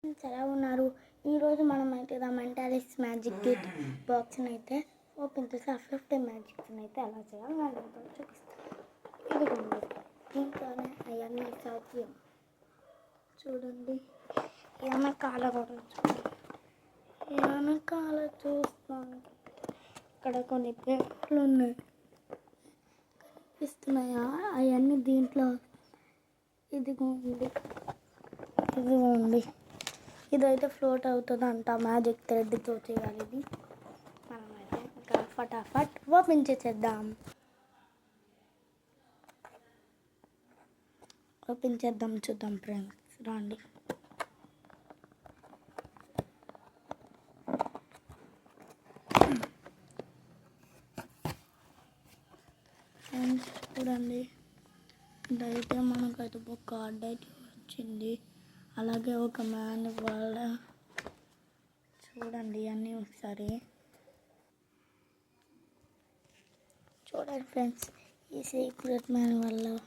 ఎలా ఉన్నారు? ఈరోజు మనం అయితే ద మెంటాలిస్ట్ మ్యాజిక్ కిట్ బాక్స్ని అయితే ఓపెన్ చేసి ఆ 50 మ్యాజిక్స్ని అయితే ఎలా చేయాలో నేను చూపిస్తాను. ఇదిగోండి, దీంట్లోనే అవన్నీ సాధ్యం. చూడండి, వెనకాల కూడా చూడండి, వెనకాల చూస్తాను. ఇక్కడ కొన్ని పేపర్లు ఉన్నాయి, కనిపిస్తున్నాయా? అవన్నీ దీంట్లో. ఇదిగోండి, ఇదైతే ఫ్లోట్ అవుతుందంట. మ్యాజిక్ థ్రెడ్తో చేయాలి ఇది. మనమైతే ఇంకా ఫటాఫట్ ఓపెన్ చేసేద్దాం. చూద్దాం ఫ్రెండ్స్, రండి. ఫ్రెండ్స్ చూడండి, ఇదైతే మనకైతే ఒక కార్డ్ అయితే వచ్చింది, అలాగే ఒక మాన్యువల్. చూడండి అన్నీ ఒకసారి చూడండి ఫ్రెండ్స్, ఈ సీక్రెట్ మాన్యువల్.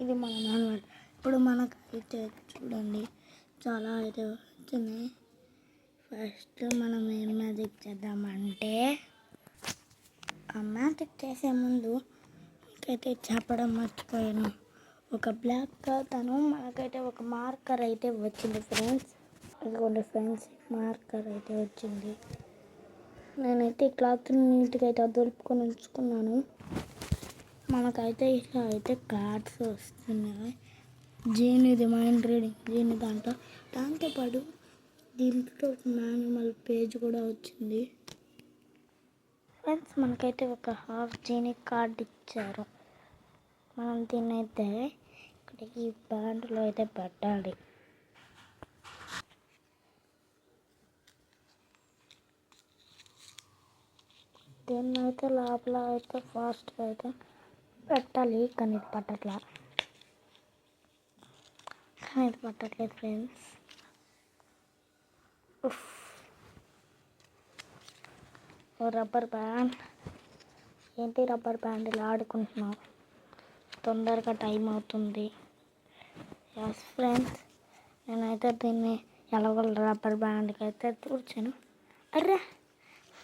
ఇది మన మాన్యువల్. ఇప్పుడు మనకైతే చూడండి చాలా అయితే వచ్చినాయి. ఫస్ట్ మనం ఏం మ్యాజిక్ చేద్దామంటే, ఆ మ్యాజిక్ చేసే ముందు మీకైతే చెప్పడం మర్చిపోయాను. ఒక బ్లాక్ తను మనకైతే ఒక మార్కర్ అయితే వచ్చింది ఫ్రెండ్స్. ఇదిగోండి ఫ్రెండ్స్, మార్కర్ అయితే వచ్చింది. నేనైతే ఈ క్లాత్ నీట్గా అయితే దులుపుకొని ఉంచుకున్నాను. మనకైతే ఇలా అయితే కార్డ్స్ వస్తున్నాయి. ఇది మైండ్ రీడింగ్ దాంతోపాటు దీంట్లో మాన్యువల్ పేజ్ కూడా వచ్చింది ఫ్రెండ్స్. మనకైతే ఒక హాఫ్ జీనీ కార్డ్ ఇచ్చారు. మనం దీన్ని అయితే ఇక్కడ ఈ బ్యాండ్లో అయితే పెట్టాలి. దీన్ని అయితే లోపల అయితే ఫాస్ట్గా అయితే పెట్టాలి, కానీ ఇది పట్టట్లేదు ఫ్రెండ్స్. రబ్బర్ బ్యాండ్ ఏంటి? రబ్బర్ బ్యాండ్ ఇలా ఆడుకుంటున్నాం, తొందరగా టైం అవుతుంది. ఎస్ ఫ్రెండ్స్, నేనైతే దీన్ని ఎలాగో రబ్బర్ బ్యాండ్కి అయితే కూర్చాను. అర్రే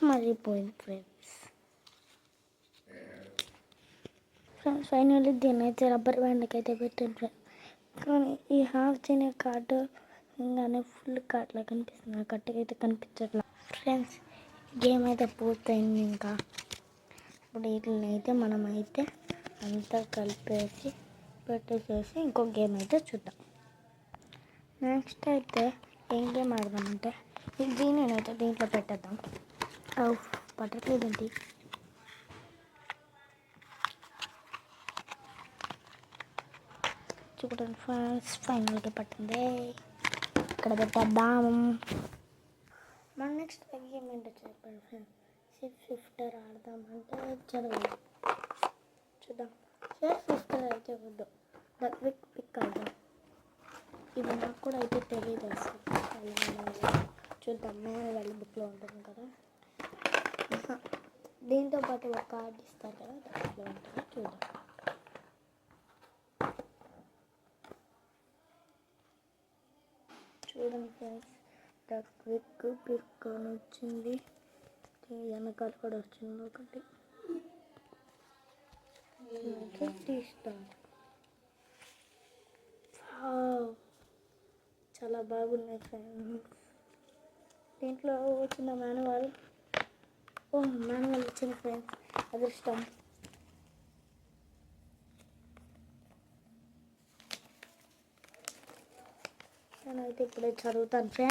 మర్చిపోయింది ఫ్రెండ్స్. ఫైనల్లీ దీన్ని అయితే రబ్బర్ బ్యాండ్కి అయితే పెట్టాను ఫ్రెండ్స్. కానీ ఈ హాఫ్ జీనీ కార్డు ఇంకానే ఫుల్ కార్డ్లా కనిపిస్తుంది, కట్టుగా అయితే కనిపించట్లా ఫ్రెండ్స్. గేమ్ అయితే పూర్తయింది. ఇంకా ఇప్పుడు వీటిని అయితే మనం అయితే అంతా కలిపేసి పెట్టేసేసి ఇంకో గేమ్ అయితే చూద్దాం. నెక్స్ట్ అయితే ఏం గేమ్ ఆడదామంటే, ఇది నేనైతే దీంట్లో పెట్టేద్దాం. పట్టట్లేదేంటి? చూడండి ఫ్రెండ్స్, ఫైనల్గా పట్టింది. ఇక్కడ పెట్టేద్దాం. మన నెక్స్ట్ గేమ్ ఏంటో చెప్పండి ఫ్రెండ్స్. షేప్ షిఫ్టర్ ఆడదామంటే చదవాలి. చూద్దాం. షేప్ షిఫ్టర్ అయితే వద్దు, ద క్విక్ పిక్ ఆడదాం. ఇది నాకు కూడా అయితే తెలియదు అసలు. చూద్దాం, మాన్యువల్ బుక్లో ఉంటుంది కదా. దీంతో పాటు ఒక కార్డ్ ఇస్తారు కదా, దాంట్లో ఉంటుంది. చూద్దాం. చూడండి ఫ్రెండ్స్, ద క్విక్ పిక్ అని వచ్చింది. వెనకాల కూడా వచ్చింది ఒకటి. తీస్తాను. చాలా బాగున్నాయి ఫ్రెండ్స్. దీంట్లో వచ్చిన మాన్యువల్ వచ్చింది ఫ్రెండ్స్, అదృష్టం. నేనైతే ఇప్పుడే చదువుతాను ఫ్రెండ్స్.